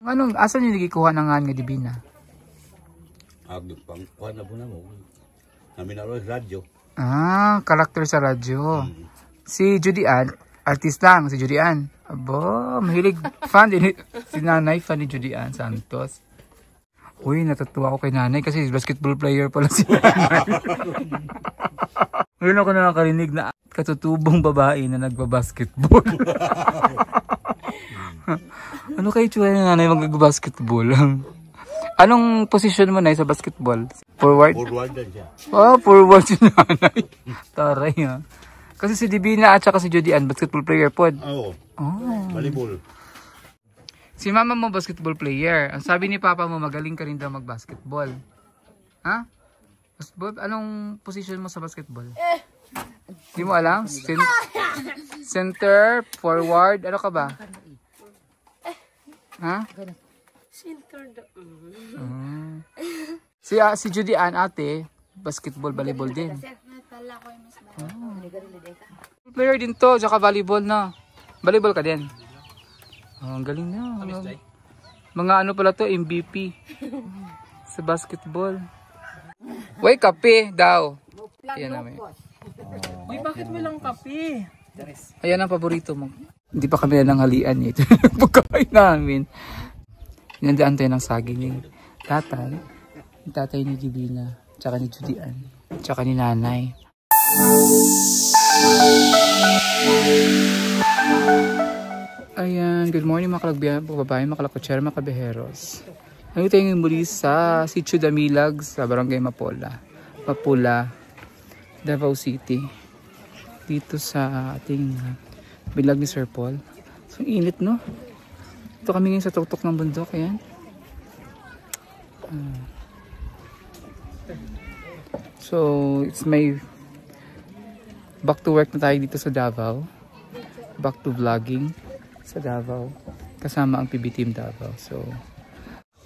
Anong, asan yung nagikuha ng nga Divina? Pang kuha na po na mo. Namin na radyo. Ah, karakter sa radyo. Si Judy Ann, artist lang, si Judy Ann. Abo, mahilig fan din. Si nanay, fan ni Judy Ann Santos. Uy, natutuwa ako kay nanay kasi basketball player pala si nanay. Ngayon ako nakakarinig na katutubong babae na nagbabasketball. Ano kayo tsura ni nanay mag-basketball? Anong posisyon mo na sa basketball? Forward? Forward din siya. Oh, forward si nanay. Taray ha. Kasi si Divina at saka si Judy Ann, basketball player pod. Oo. Oh. Volleyball. Si mama mo basketball player. Ang sabi ni papa mo magaling ka rin daw mag-basketball. Ha? Anong position mo sa basketball? Hindi mo alam? Center, forward, ano ka ba? Ha? Center do. Si Judy Ann ate, basketball, volleyball din. Player din to, tsaka volleyball na. Volleyball ka din. Oh, ang galing na. Mga ano pala to, MVP. Sa basketball. Uy, kape daw. Ayan namin. Uy, bakit walang kape? Ayan ang paborito mo. Hindi pa kami nanghalian eh. Pagkain namin. Inandaan tayo ng saging ni tatay. Yung tatay ni Divina. Tsaka ni Judy Ann. Tsaka ni nanay. Ayan, good morning mga kalagbiyan, babae, mga kalakotsera, mga kabeheros. Ngayon tayo ngayon muli sa Sitio Damilag sa Barangay Mapula, Davao City. Dito sa ating bilag ni Sir Paul. So, init no? Ito kami ngayon sa tuktok ng bundok, ayan. So, it's my back to work na tayo dito sa Davao. Back to vlogging sa Davao. Kasama ang PB Team Davao. So,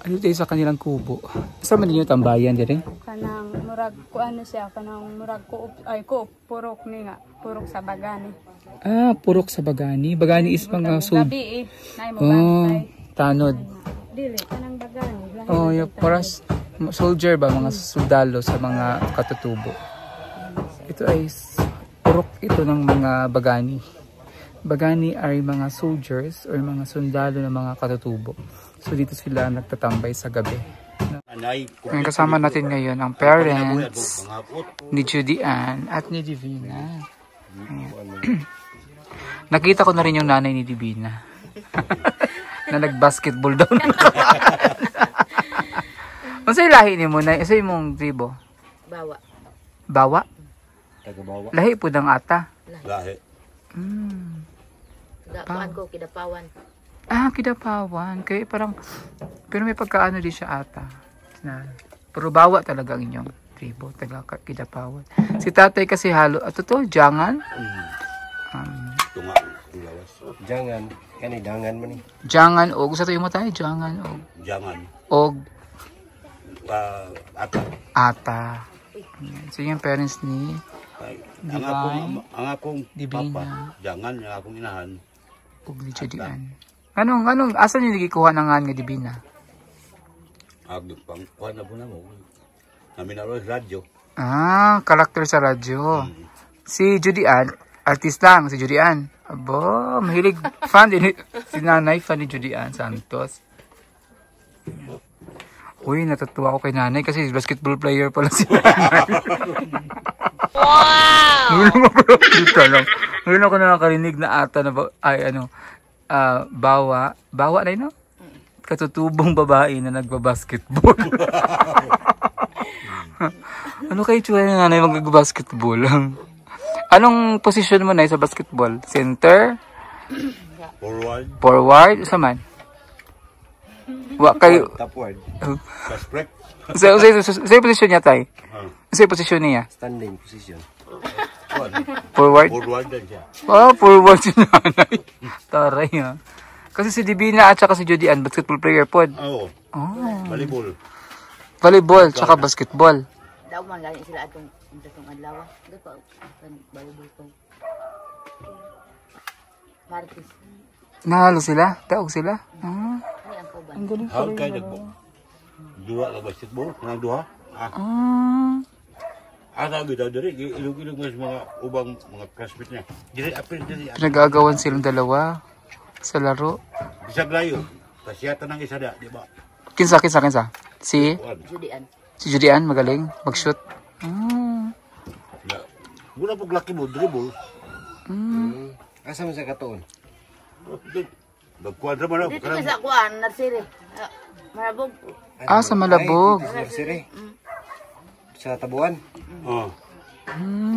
ano tayo sa kanilang kubo. Kasama ninyo tambayan din eh? Kanang murag ko ano siya, kanang murag ko ay ko purok ni nga, purok sa bagani. Ah, purok sa bagani. Bagani is mga gabi nay mo bantay. Tanod. Dili kanang bagani. Oh, yung paras soldier ba, mga sundalo sa mga katutubo. Ito ay purok ito ng mga bagani. Bagani ay mga soldiers or mga sundalo ng mga katutubo. So dito sila nagtatambay sa gabi. Ngayon kasama natin ngayon ang parents ni Judy Ann at ni Divina. Nakita ko na rin yung nanay ni Divina. Na nag-basketball daw na nakaraan. Ano sa'yo lahi ni mo na? Isa yung tribo? Bawa. Bawa? Taga-bawa. Lahi po ng ata? Lahi. Dapaan ko, Kidapawan. Ah, Kidapawan. Kaya parang, pero may pagkaano din siya ata. Pero bawa talaga ang inyong tribo. Talaga Kidapawan. Si tatay kasi halo, totoo, jangan? Tunga. Jangan. Kani dangan man eh. Jangan og. Sa tayo mo tayo, jangan og. Jangan. Og. Ata. Ata. So yung parents ni Ang akong Divina. papa. Jangan. Ang akong inahan. Og ni Judy Ann. Anong, asan yung nagikuha ng nga Divina? Pang kuha na po na mo. Namin na radyo. Ah, karakter sa radyo. Si Judy Ann, artist lang, si Judy Ann. Abo, mahilig fan din. Si nanay, fan ni Judy Ann Santos. Uy, natutuwa ako kay nanay kasi basketball player pala si nanay. Wow! Ngayon ako nakakarinig na ata na bawa na yun, no? Katutubong babae na nagbabasketball. Ano kayo tsura ni nanay mag-basketball? Anong posisyon mo na sa basketball? Center? Forward. Forward? Isa man? Wa kayo... Topward. Suspect. Sa posisyon niya tayo? Sa posisyon niya? Standing position. Forward? Forward din siya. Oh, forward si nanay. Taray ha. Kasi si Divina at saka si Judy Ann, basketball player pod. Oo. Volleyball. Volleyball, tsaka basketball. Daw man gani sila atong adlaw. Daw pa volleyball ko. Martis. Nahalo sila? Taog sila? Ah, Ay, ang kauban. ang galing How pala kay yung nagbo? dalawa. Dua lang basketball, nang duha. Ah, Sabi daw diri, ilog-ilog mas mga ubang mga classmates niya. Diri apil diri. pinag-aagawan silang dalawa sa laro. Bisag layo. Pasyata nang isa da, di ba? Kinsa? Si Judian. Judian, magaling mag-shoot. Ah, Muna pag laki mo, dribble. Asa man sa katuon? Nagkuhan naman ako. Dito ka sa kuan, narsiri. Marabog. sa Malabog. Ay, dito sa Siri. Sa Tabuan.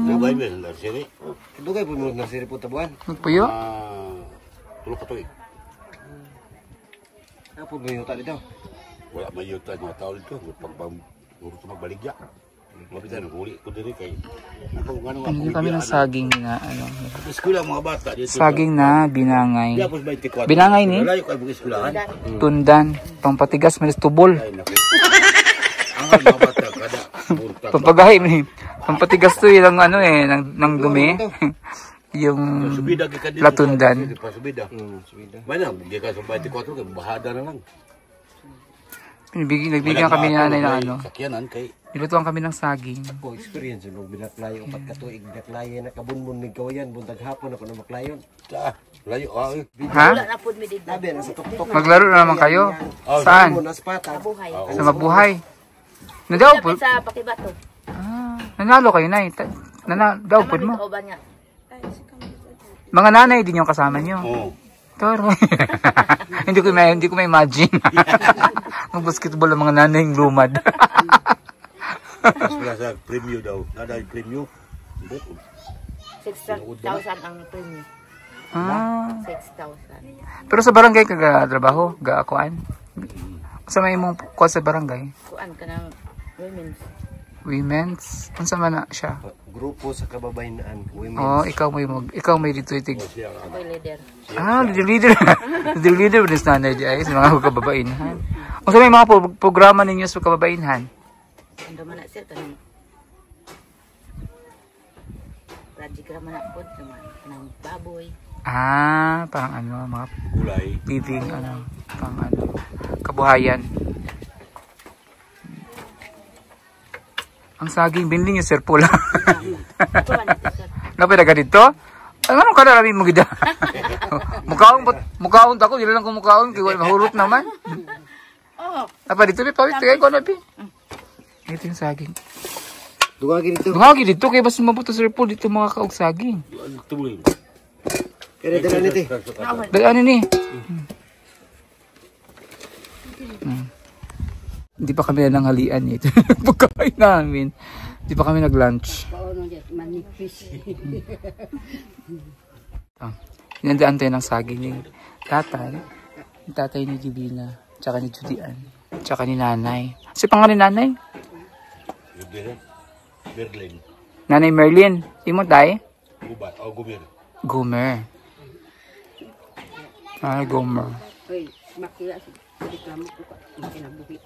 Nabay mo, narsiri. Dugay po mo na Siri po Tabuan. Magpuyo? Tulog ka tuig. Apo mo yung dito. Wala may yuta mga tao dito. Puro sa magbaligya. Mabitan, huli ko diri kay. Hindi kami ng saging na ano. Eskwela mga bata dito. Saging na binangay. Tapos 24. Binangay ni? Layo kay mga eskwelahan. Tundan. Pampatigas, malis tubol. Ay, naku. Ang mga bata kada punta. Pampagahay ni. Pampatigas to yung ano ng dumi. Yung Subida ka dito. latundan. Subida. Subida. Mana, di ka sa 24 kay bahada na lang. Nagbigyan kami ni nanay na ano. Sakyanan kay Nilutuan kami ng saging. Ako experience nung binaklayo upat ka tuig binaklayo na kabunbun mig kawayan buntag hapon ako na maklayon. layo Ha? Wala na pud mi dito. Labi na sa tuktok. Maglaro na naman kayo. Saan? Nas pata. Buhay. Sa Mabuhay. Nadaw po. Lapit sa Pakibato. Nanalo kayo na. Nadaw po Naman mo. kauban niya. Mga nanay din yung kasama nyo. Oh. Toro. hindi ko may imagine. Mag-basketball ang mga nanay yung lumad. Tapos pala sa premyo daw. Nada yung premyo. 6,000 ang premium. 6,000. Pero sa barangay ka trabaho, gaakuan. Sa may mong kuha sa barangay. Kuan ka ng Women's. women's. Unsa man na siya? Grupo sa kababaynaan. Women. Oh, ikaw may dito itig. Boy leader. Leader. Leader din sa nanay di ay sa mga kababainhan. Unsa may mga programa ninyo sa kababainhan? Ando man na sir kanang project ra man pod kanang baboy. Parang ano, mga Gulay. living, pang kabuhayan. Ang saging, binili niyo, Sir Pula. Kuan na sir. Napila ka dito? Ay, anong karami mo gida? Mukaon ako, dili lang ko mukaon, kaya wala mahurot naman. Apa dito, pawit, kaya ko na, pi. Ito yung saging. Dugagi dito. Dungagi dito, kaya basta mabuto, Sir Paul, dito mga kaog saging. Tuloy. Kaya dala nito. Ano ni? Hindi pa kami na nanghalian ito. Pagkain namin. Hindi pa kami nag-lunch. Hinandaan tayo ng saging ni tatay. Yung tatay ni Divina. Tsaka ni Judian. Tsaka ni nanay. Kasi pangalan ni nanay? Berlin. Nanay Merlin. Imo tay? Gubat. Gumir. Gomer. Ay, Gomer. Uy, makila si reklamo ko ka. Kinabuhi.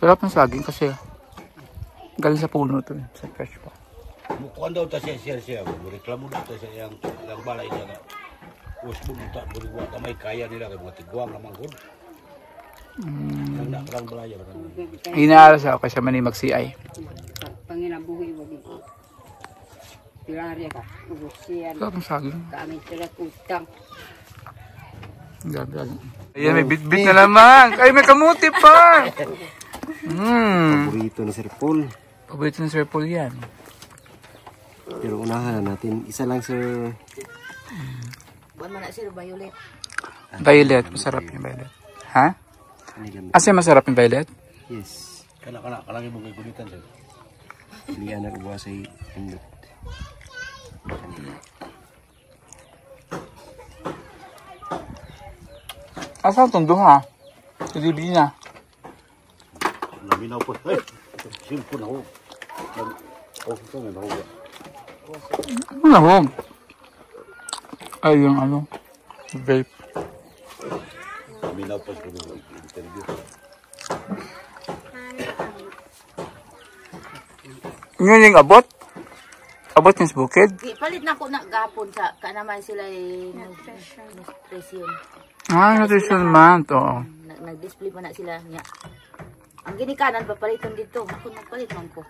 Sarap ng saging kasi galing sa puno to. Sa fresh pa. Mukuan daw ta siya. Reklamo daw ta siya yang balay niya na. Usbong ta buriwa kamay kaya nila kay mga tigwang naman gud. Ang nakarang balay ra. Hinaaras ako kasi man mag-CI. Panginabuhi mo dito. Pirarya ka. Ubusiyan. Sarap ng saging. Kami sila utang. Ayan, may bit-bit na naman. Ay, may kamuti pa. Paborito ni Sir Paul. Paborito ng Sir Paul yan. Pero unahan na natin. Isa lang Sir. Kuan man na sir violet. Violet. Masarap yung violet. Ha? Anigan. Asa masarap yung violet? Yes. Kana imong gunitan sir. Pilihan na kuha sa indot. Asa itong duha? Ilibili na. Naminaw po. Ay, silpo na ho. Ito na ho. Ano na ho? Ay, yung ano, vape. Naminaw po sa interview. Yun yung abot? abot yung bukid. Di, palit na ko na gapon sa kanaman sila nutrition. Nutrition month, oo. Nag-display pa na sila niya. Ang ginikanan papaliton dito. Ako nagpalit man ko.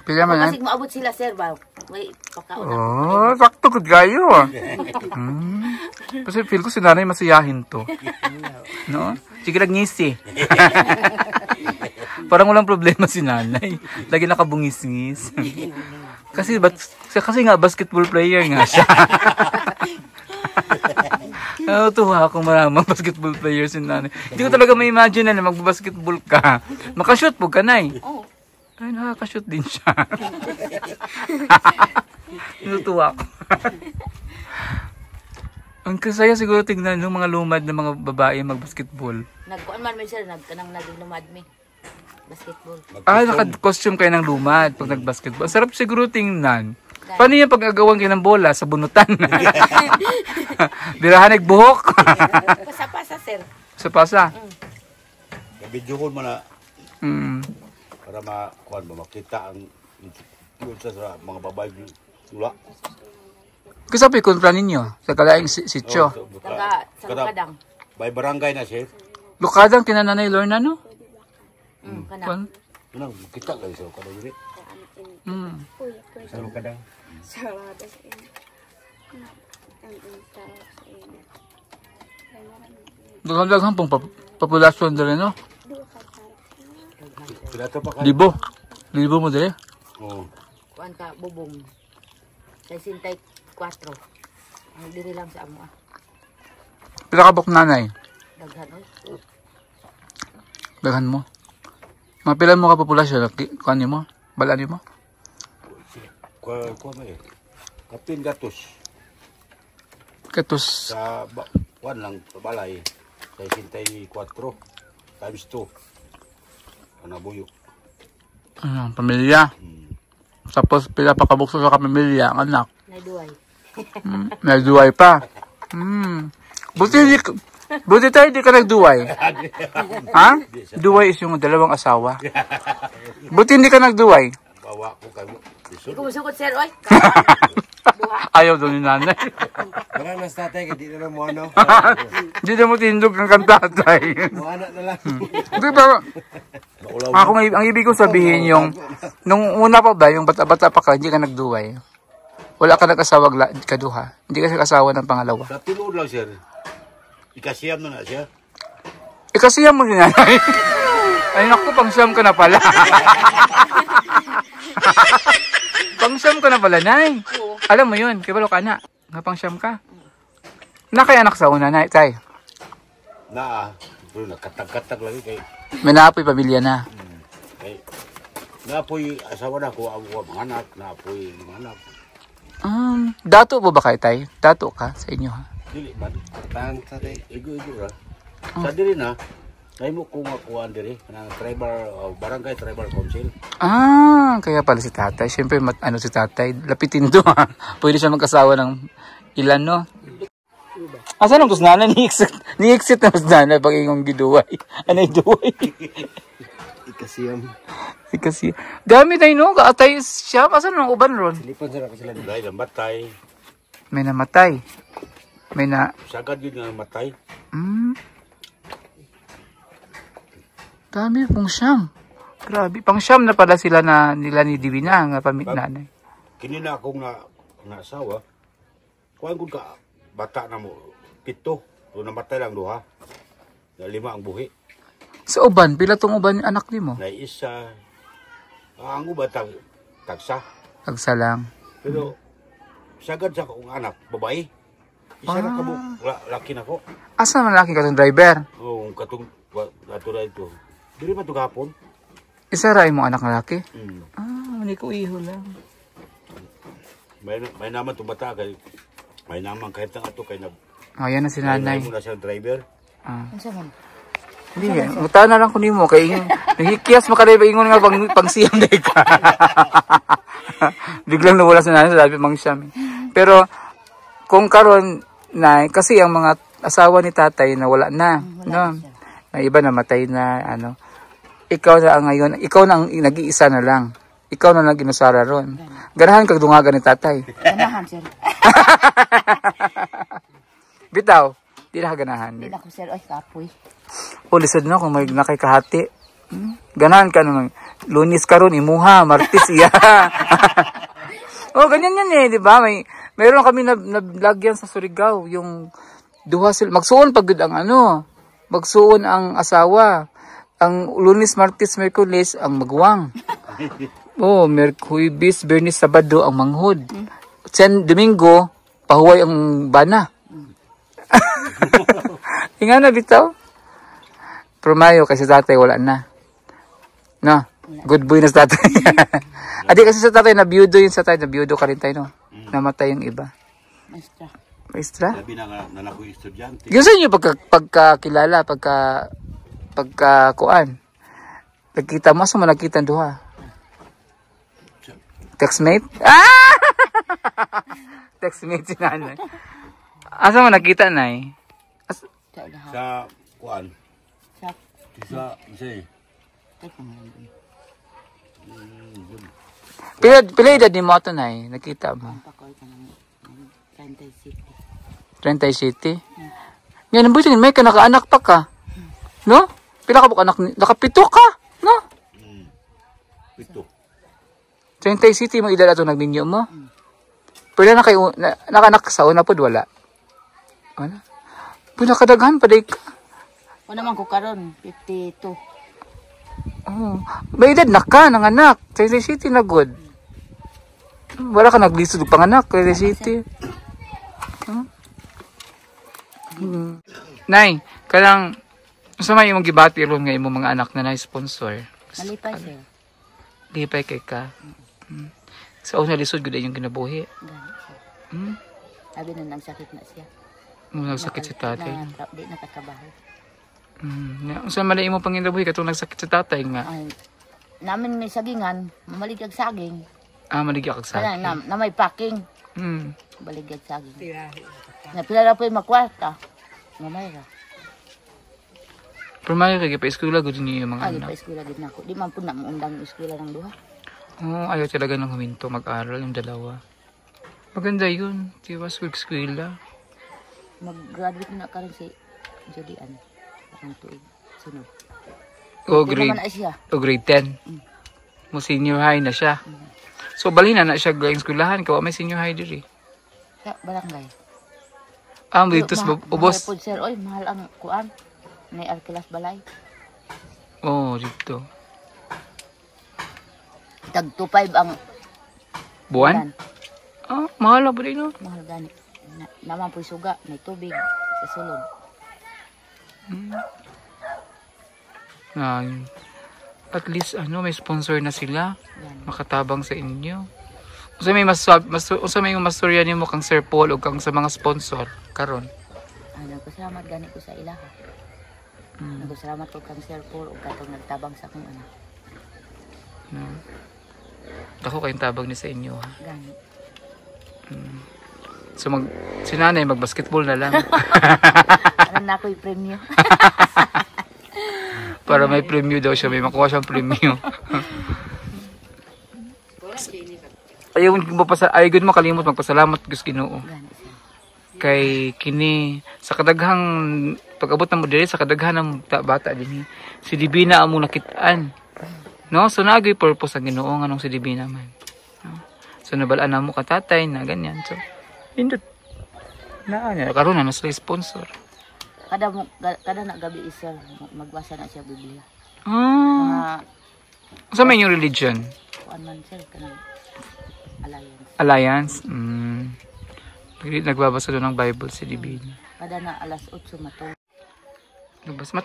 Pila man Kasi maabot sila sir ba. May pakaon. Oh, sakto gud kayo. Kasi feel ko si nanay masiyahin to. No? Sige ngisi. Parang walang problema si nanay. Lagi nakabungis-ngis. kasi nga basketball player nga siya. Tuwa ako maramang basketball player si nanay. Hindi ko talaga ma-imagine na magbabasketball ka. Makashoot po ka, nay. Oh. Ay, nakakashoot din siya. Natutuwa ako. Ang kasaya siguro tignan ng mga lumad na mga babae magbasketball. Nagkuan man sir, nagkanang lumad mi. Basketball. Naka-costume kayo ng lumad pag nagbasketball. Sarap siguro tingnan. Paano yung pag-agawan kayo ng bola sa bunutan? Birahan nagbuhok. Pasa-pasa sir. Sa pasa? Video ko man na para makita ang yun sa mga babae tula. Kasabi kontra ninyo sa kalaing sityo. Taga sa Lukadang. May barangay na siya. Lukadang tinananay Lorna, no? Kana. Nang kita kayo sa Lukadang diri. Sa Lukadang. Daghang pong populasyon dali, no? Pinato pa ka. Libo mo dali. Oo. Kuan ka bubong. 64. Ang diri lang sa amo. Pila ka bok nanay? Daghan oy. Daghan mo. Mapilan mo ka populasyon? Kuan mo? Balaan mo? Kuha may. Kapin gatos. Katos. Sa kuan lang balay. Sa 64 times 2. Ana buyo. Pamilya. Tapos pila pa kabukso sa pamilya ang anak. Naiduay. Nagduway pa. Buti tayo di ka nagduway. Ha? Duway is yung dalawang asawa. Buti hindi ka nagduway. Bawa ko kayo. Ikaw musukot sir oy. Ayaw doon ni nanay. Parang nas tatay, hindi na lang mo ano. Hindi na mo tindog ang kantatay. Mo anak na lang. Di ba? Ang ibig ko sabihin yung, nung una pa ba, yung bata-bata pa ka, hindi ka nagduway. Wala ka nag-asawa kaduha. Hindi ka nag-asawa ng pangalawa. Sa tinuod lang sir. Ikasiyam na siya. Ikasiyam mo si nanay. Ay naku, pang-siyam ka na pala. Pang-siyam ka na pala, nay. Alam mo yun, kibalo ka na. Nga pang-siyam ka. Nakay anak sa una, nay, tay. Pero nakatag-katag lagi kay. May naapoy pamilya na. Kay naapoy asawa na ko ang mga anak, naapoy mga anak. Dato po ba kayo, tay? Dato ka sa inyo, ha? Dili man. Tan tatay. Igo ra. Sa diri na, dahil mo kung akuan diri, kanang barangay tribal council. Kaya pala si tatay. Siyempre, si tatay, lapitin to, ha? Pwede siya magkasawa ng ilan, no? Asa nang tos nanay? Ni-exit na tos nanay pag ingong giduway. Anay duway? Ikasiyam. Dami tayo, no? Kaatay siya. Asa nang uban ron? Silipon sila ko sila. Dahil namatay. May namatay. May na... Sagad yun na namatay. Dami, pang siyam. Grabe, pang siyam na pala sila nila ni Divina, nga pamit nanay. Kinina akong asawa. Kuhaan ko ka, bata na mo, 7. Doon namatay lang 2. Na 5 ang buhi. Sa uban, pila tong uban anak ni mo? Na isa, ang uban tagsa. Tagsa lang. Pero, sagad sa akong anak, babae. Isa na kamo, laki na ko. Asa man laki ka tong driver? Oo, katong, ato na ito. Dili ba ito kapon? Isa ra imong anak na laki? Hindi ko iho lang. May naman itong bata kay, may naman kahit ang ato kay Yan na si nanay. May na siyang driver. Unsa man? Hindi, muta na lang ko nimo kay nahikias makalay ba ingon nga pang siyam day ka. Biglang nawala sa nanay sabi mang siyam. Pero kung karon na kasi ang mga asawa ni tatay na wala na, no. Na iba namatay na ano. Ikaw na ang ngayon, ikaw na ang nag-iisa na lang. ikaw na lang ginusara ron. Ganahan kag dungagan ni tatay. Ganahan, sir. Bitaw, di na ganahan. Hindi na ko, sir. Ay, kapoy. O, lisod na kung may nakay kahati. Ganahan ka naman. Lunis ka ron, imuha, Martis, iya. Oh, ganyan yan eh, di ba? Mayroon kami nablagyan sa Surigao, yung duha sila. Magsuon pagod ang ano, magsuon ang asawa. Ang Lunes, Martis, Merkulis, ang magwang. Oh, Merkulis, Bernis, Sabado, ang manghod. Sen Domingo, pahuway ang bana. Hinga na bitaw. Pero Mayo, kasi tatay wala na. No? Good boy na sa tatay. Adi kasi sa tatay, nabiyudo yun sa tatay. Nabiyudo ka rin tayo, no? Namatay yung iba. Maestra. Maestra? Labi na nga na ako'y estudyante. Yung sa inyo, pagkakilala, pagkakuan. Nagkita mo, asa mo nakita ang duha? Textmate? Ah! Textmate si nanay. Asa mo nakita, nay? Sa ilaha. Sa kuan. Sa... Sa isa. Teka nga lang. Pila edad ni mo ito, nay? Nakita mo? Pakoy ka ng 37. 37? Yan, ang busin, may ka nakaanak pa ka. No? Pila ka ba anak? Nakapito ka? No? Pito. 37 mo edad ato nagminyo mo? Pila na kayo, nakanak sa una po, wala? Wala? Pila kadaghan pa day ka? O naman ko karon 52. Oh, may edad na ka ng anak. 37 na good. Wala ka naglisod ng panganak. 37. Huh? Nay, kanang sa may imong gibati ron nga imong mga anak na na-sponsor. Malipay, sir. Lipay kay ka. Sa una lisod gud yung kinabuhi. Gani, sir. Hmm? Sabi na nagsakit na siya. Nagsakit si tatay. Di nakatrabaho. Unsa man imo panginabuhi katong nagsakit sa tatay nga? Ay, namin may sagingan, mamaligag saging. Maligya kag sa. Na may packing. Hmm. Baligag saging. Na pila na po yung makwarta. Mamay ra. Pero may kay pa eskwela gud niyo mga Ay, anak. pa eskwela gid nako. Di man po na maundang eskwela ng duha. Oh, ayaw talaga nang huminto mag-aral yung dalawa. Maganda yun. Diba, eskwela. Mag-graduate na karon si Julian. Ang tuig. Sunod. O Di grade, naman na siya. o grade 10. Mo senior high na siya. So, balhin na siya ang eskwelahan. Kawa may senior high diri. Sa barangay. Dito sa ubos. Mahal po, sir. Oy, mahal ang kuan. May Arkilas Balay. Oh, dito. Tag 2.5 ang Buwan? Mahal na po rin, no? mahal gani. Naman po suga, may tubig sa sulod. At least, may sponsor na sila. Yan. Makatabang sa inyo. Unsa may mastorya nimo kang Sir Paul o kang sa mga sponsor karon? Nagpasalamat gani ko sa ilaha. Nagpasalamat ko kang Sir Paul o katong nagtabang sa akong anak. No. Dako kayong tabang ni sa inyo, ha? Gani. So, si nanay mag-basketball na lang. Ano na ako'y premyo? Para may premyo daw siya. May makuha siyang premyo. Ayaw mo kalimot magpasalamat Diyos Ginoo. Gani siya. Kay kini sa kadaghang pag-abot na mo diri sa kadaghan ng bata dinhi. Si Divina amo nakitaan. No, so nagay purpose ang Ginoo nganong si Divina man. No? So nabalaan na mo ka tatay na ganyan. So indot na karon na sila sponsor. Kada na gabi isa magbasa na siya Biblia. Ah. Sa may yung religion? Kuan man sir kanang Alliance. alliance. Nagbabasa doon ng Bible si Divina. Kada na alas 8 matulog.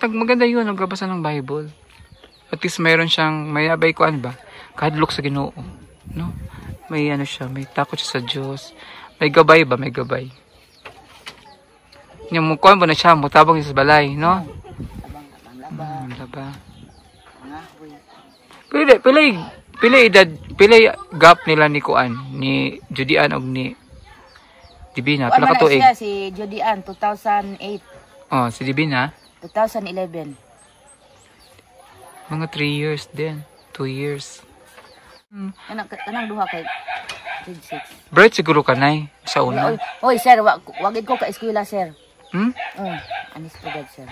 Maganda yun, nagbabasa ng Bible. At least mayroon siyang, may abay ko ba? Kahadlok sa Ginoo. No? May siya, may takot siya sa Diyos. May gabay ba? May gabay. Yung mukuan ba na siya, mutabang sa balay, no? Abang Laba. ngahoy. Pila gap nila ni Kuan, ni Judian og ni Divina. Kuan Pila man ka tuig? siya si Judian 2008, Oh, si Divina. 2011. Mga 3 years din. 2 years. Kanang duha kay grade 6. Bright siguro ka, Nay, sa una. Oy, sir, wagid ko ka eskwela, sir. Hmm? Anis to God, sir.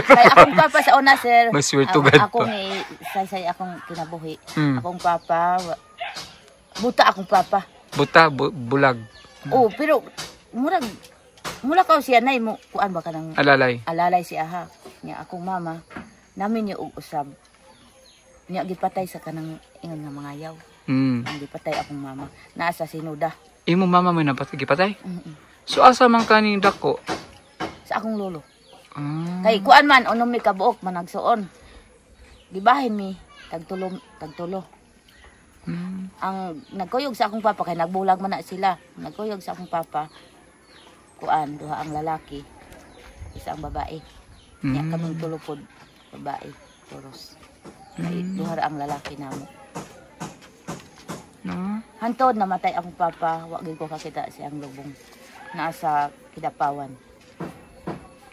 Kay akong papa sa una, sir. May swear to God pa. Akong say akong kinabuhi. Hmm. Akong papa, buta akong papa. Buta, bulag. Oh, pero mula ka siya nay mo kuan ba kanang Alalay. alalay siya ha. Nya akong mama namin niya og usab. Nya gipatay sa kanang ingon nga mga yaw. Hmm. Ang gipatay akong mama. Naa sa sinuda. Imo mama mo napatay? Mm-mm. So asa man kaning dako? Sa akong lolo. Ah. Kay kuan man unom mi kabuok man nagsuon. Gibahin mi tagtulo. Hmm. Ang nagkuyog sa akong papa kay nagbulag man na sila. Nagkuyog sa akong papa. Kuan duha ang lalaki. Isa ang babae. Nya kaming tulo pod babae. Puros. Kay duha ra ang lalaki namo. No. Hantod namatay akong papa, wa gyud ko kakita siyang lubong. Naa sa Kidapawan.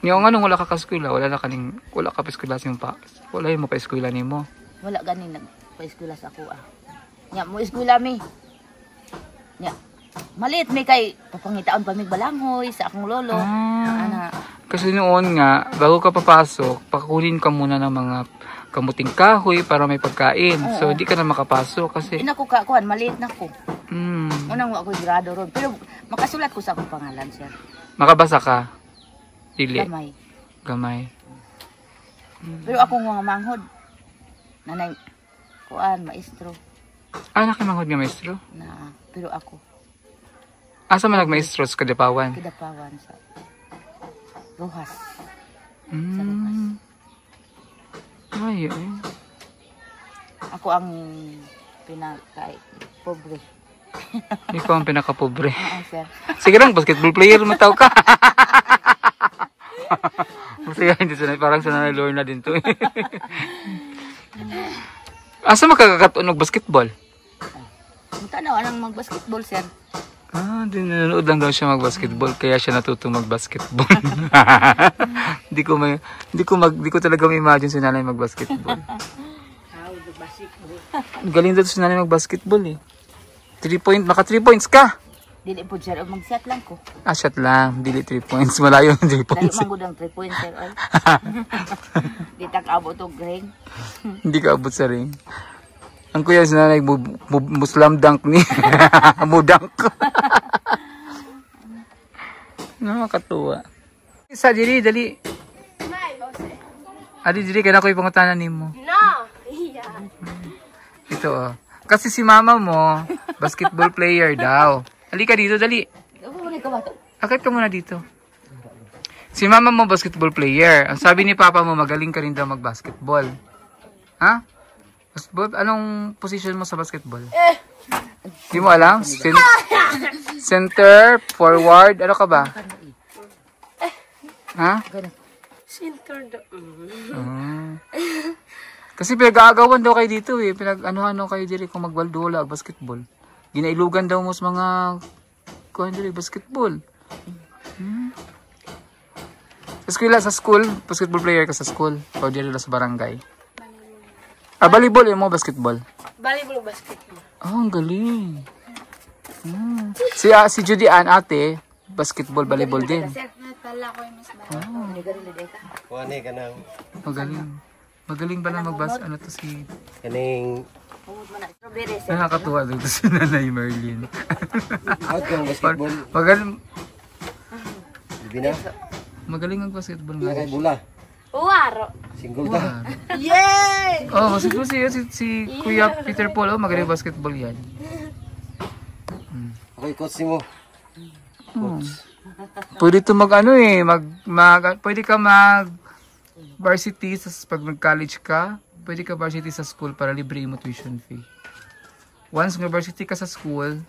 Niyo nga nung wala ka eskwela, wala ka pa eskwela sa pa. Wala mo pa eskwela nimo. Wala gani nagpa-eskwela sa ako ah. Nya mo eskwela mi. Nya maliit mi kay papangitaon pa mig balanghoy sa akong lolo. Ana Kasi noon nga, bago ka papasok, pakunin ka muna ng mga kamuting kahoy para may pagkain. So, hindi ka na makapasok kasi... ina ko kuan maliit na ko. Hmm. Unang wa ko grado ron, pero makasulat ko sa akong pangalan sir. Makabasa ka? Dili. Gamay. Gamay. Pero ako nga manghod. Nanay kuan maestro Ah, nakimanghod nga maestro? na pero ako Asa man nagmaestro sa Kadipawan? Kidapawan sa Rojas. Hmm. Ay, eh. Ako ang pobre. Ikaw ang pinakapobre. Oo, sir. Sige lang, basketball player mataw ka. Masaya, hindi sanay. Parang sanay Lorna din to. Asa makakakatunog basketball? Munta na anang mag-basketball, sir. Ah, nanonood lang daw siya mag-basketball kaya siya natutong mag-basketball. Hindi ko talaga ma-imagine si nanay mag-basketball. Galing daw si nanay mag-basketball eh. 3 points ka. Dili po, sir. Mag-set lang ko. Ah, shot lang. Dili 3 points. Malayo yung 3 Dali points. manggod ang 3 points, sir. Oy. Di tak-abot og ring. Hindi ka abot sa ring. Ang kuya si nanay, Muslim dunk ni. Mudunk. Nakakatuwa. Isa, dali. Adi, kaya ako ipangutanan ni mo. No! Ito oh. Kasi si mama mo, basketball player daw. Halika dito, dali. Akit ka muna dito. Si mama mo, basketball player. Ang sabi ni papa mo, magaling ka rin daw mag-basketball. Ha? Basketball? Anong position mo sa basketball? Di mo alam? Center, forward, ano ka ba? Ha? Center do. Kasi pinag-aagawan daw kayo dito eh. Pinag-ano kayo dito kung magbaldola, basketball. Ginailugan daw mo sa mga kuhan dito, basketball. Sa school, basketball player ka sa school. O dito sa barangay. Ah, volleyball yun mo, basketball. Volleyball basketball. Oh, ang galing. Si Judy Ann, ate, basketball, volleyball din. Natala ko yung mas ba. Kuani ka nang Magaling ba na ano to si... kaning Humod man na strawberry, sir. Nakakatuwa dito si Nanay Merlin. out kang basketball. Bibi na. Magaling ang basketball nga. Kay bula. Uwaro. Single ta. Yay! Oh, basketball si Kuya Peter Paul. Oh, magaling basketball yan. Okay, coach mo. Pwede to pwede ka varsity pag mag-college ka, pwede ka varsity sa school para libre mo tuition fee. Once nga varsity ka sa school,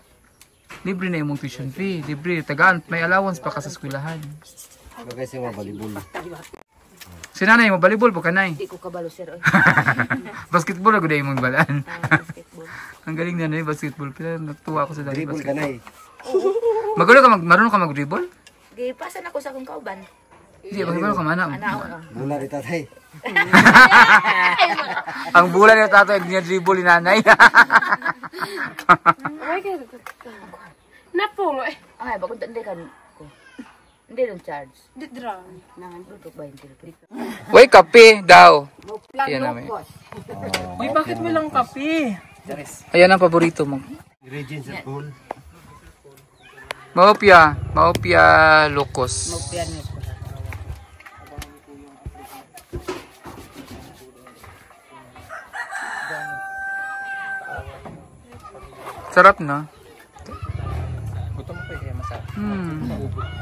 libre na imong tuition fee. Libre, tagaan, may allowance pa ka sa eskwelahan. Okay, sa mga volleyball. Si nanay mo, volleyball po kanay. Di ko kabalo, sir. Oy. Basketball ako dahil mong balaan. Basketball. Ang galing nanay, basketball. Pero natuwa ako sa nanay Dribble ka basketball. na eh. Marunong ka mag-dribble? Gipasan ako sa akong kauban. Hindi, bakit ka mana? Mula ni tatay. Ang bulan ni tatay, hindi niya dribble ni nanay. Napulo eh. Ay, bakit hindi kan ko. Hindi lang charge. Didra. Nangan tutok ba yung tilpit? Uy, kape daw. Ayan namin. Uy, bakit mo lang kape? Ayan ang paborito mo. Ingredients at pool. Maopia locos. Sarap na.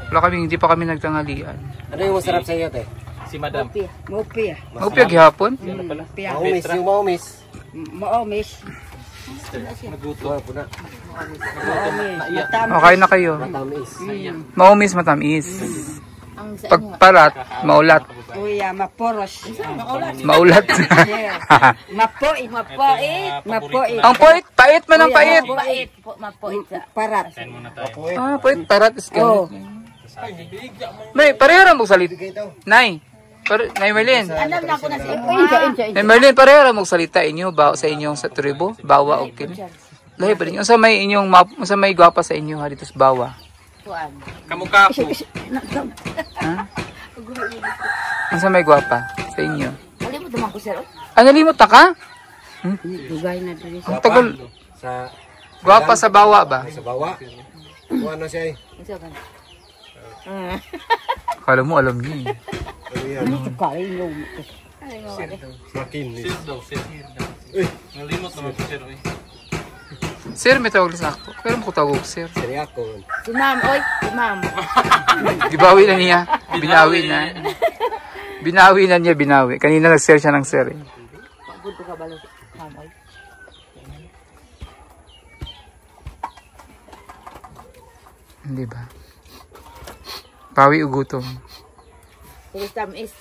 Wala kami, hindi pa kami nagtanghalian. Ano yung masarap sa iyo, te? Si Madam. Mopia. Maopia gihapon? Maumis, yung maumis. Maomis. Wala po na. Okay na kayo. Matamis. Maumis, matamis. Ang sa Pagparat, maulat. Kuya, maporos. Maulat. Mapoit. Mapoit. Ang poit, pait man ang pait. Mapoit. Mapoit sa. Parat. Ah, poit, parat. May, pareho mo salita. Nay, Nay Merlin. Alam na ako na sa Nay Merlin, pareho mo salita inyo sa inyong sa tribo, bawa okay. Lahi pa rin. Unsa may inyong unsa may gwapa sa inyo ha dito sa bawa? kuan. Kamukha ko. Ha? Unsa may gwapa sa inyo? Ali mo duman ko sir. Ano limot ta ka? Dugay na diri. Ang tagal. Sa Gwapa sa bawa ba? sa bawa. Kuha na siya eh. Unsa kan? Kala mo alam niyo eh. Ano yan? Kayo. Makin. Sit daw, sit. Nalimot naman ko sir. Sir, may tawag sa ako. Pero mo ko tawag sir. Sari ako. Si ma'am, oy, si ma'am. Gibawi na niya. Binawi na. Binawi na niya, binawi. Kanina nag-share siya ng sir eh. Pagod ko ka balo. Ma'am, oy. Hindi ba? Pawi ugutom. Tulis tamis.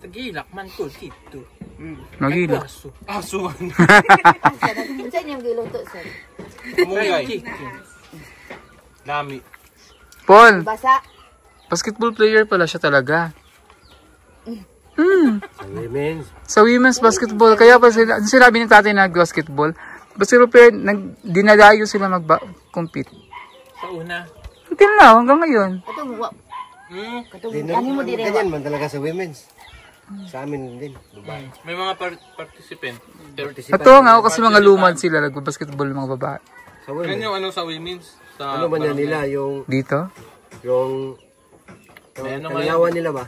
Tagilak man ko dito. Nagila. Aso. Unsa niyang giluto sir? Mungay. Dami. Paul, Basa. basketball player pala siya talaga. Sa women's. Sa women's basketball, kaya pa sila, sinabi ng tatay na basketball, basketball player, dinadayo sila mag-compete. Sa una. Until now, hanggang ngayon. Katong katong Di ano mo dire. ganyan man talaga sa women's. Sa amin din. Dubai. May mga participant. Natuwa nga ako kasi mga lumad sila, nag-basketball ng mga babae. Sa Ganyan women's. yung ano sa women's. Sa Ano man yan nila? Yung Dito? May ano nga kalilawan nila ba?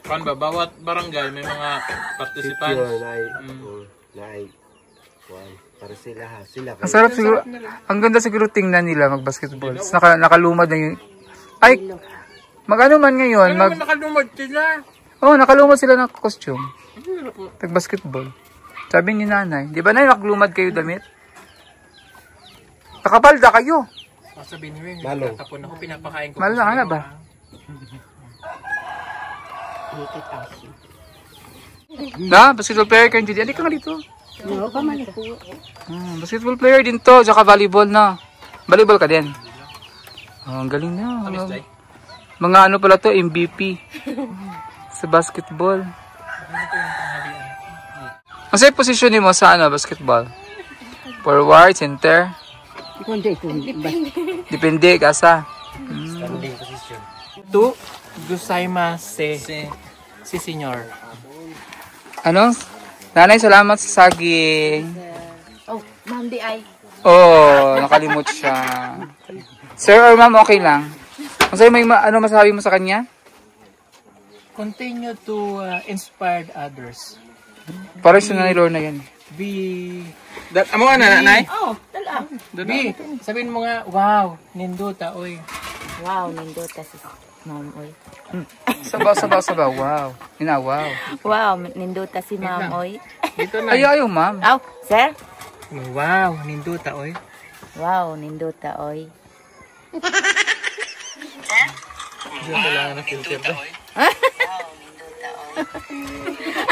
Kan ba? Bawat barangay may mga participants. Yun, ay, para sila ha. Sila. Ang sarap siguro, ang ganda siguro tingnan nila mag-basketball. Tapos nakalumad na yung, ay, mag-ano man ngayon, Ano naman nakalumad sila? oh, nakalumad sila ng costume. Nag-basketball. Sabi ni nanay, di ba nay, nakalumad kayo damit? Nakapalda kayo. Sabihin niyo yun, Malong. tapon ako, pinapakain ko. Mahal na ka na ba? Na, basketball player ka Judy. Alika nga dito. No, pa man ko. Basketball player din to, tsaka volleyball na. Volleyball ka din. Oh, ang galing na. Mga ano pala to, MVP. Sa basketball. Ang sa'yo posisyon mo sa ano, basketball? Forward, center? Kundi ko. Depende ka sa. Standing position. Tu, gusaimasu. Si senyor. Ano? Nanay, salamat sa saging. Oh, ma'am di ay. Oh, nakalimot siya. Sir or ma'am, okay lang. Kung sa'yo may ano masasabi mo sa kanya? Continue to inspire others. Para siya na ni Lorna yan. Be... Amo nga na, nanay? Oh, tala. Be, sabihin mo nga, wow, ninduta, oy. Wow, nindota si ma'am, oy. Sabaw. Wow. Wow. Wow, nindota si ma'am, oy. Dito na. Ayaw, ma'am. Aw, sir? Wow, ninduta, oy. Wow, nindota, oy. Dito kailangan na filter ba?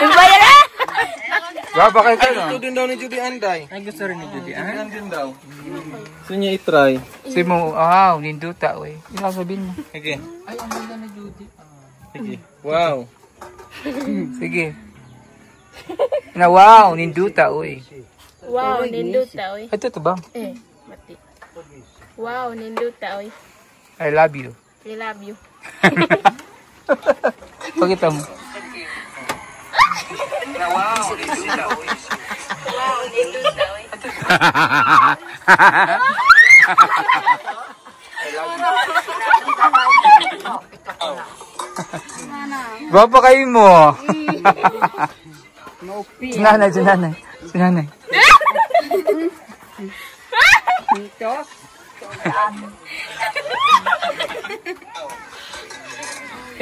Ibayan na! Baba kayo ka, no? Ito din daw ni Judy Anday. Ay, gusto rin ni Judy Anday din daw. Gusto niya i-try. Sabi mo, wow, ninduta, oy. Yung sabihin mo. Sige. Ay, ang ganda na Judy. Sige. Wow. Sige. Na wow, ninduta, oy. Wow, ninduta oy. Ito ba? Mati. Wow, ninduta oy. I love you. I love you. Pakita mo. Na wow, ninduta, oy. Wow, ninduta oy. Bapa kayo mo. Sinanay.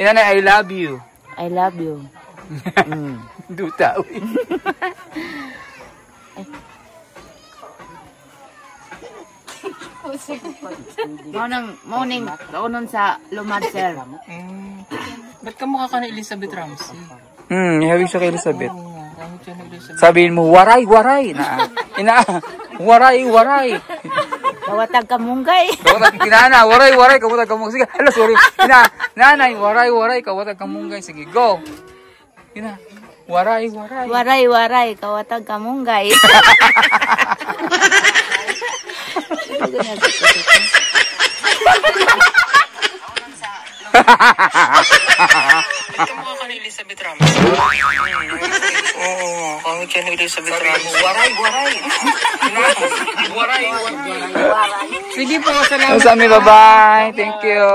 Sinanay, I love you. I love you. Duta, uy. Morning, kaunon sa lumad, sir. Ba't ka mukha ka na Elizabeth Ramsey? Habi siya kay Elizabeth. Oo nga, gamit siya na Elizabeth. Sabihin mo, waray. Waray. Kawatag ka munggay. Kinana, waray, kawatag ka munggay. Sige, hala, sorry. Nanay, waray, kawatag ka munggay. Sige, go. Kina, waray. Waray, kawatag ka munggay. Ba't ka mukha ka na Elizabeth Ramsey? Oo, gamit siya na Elizabeth Ramsey. Waray. Sige po, salamat. Bye-bye. Thank you.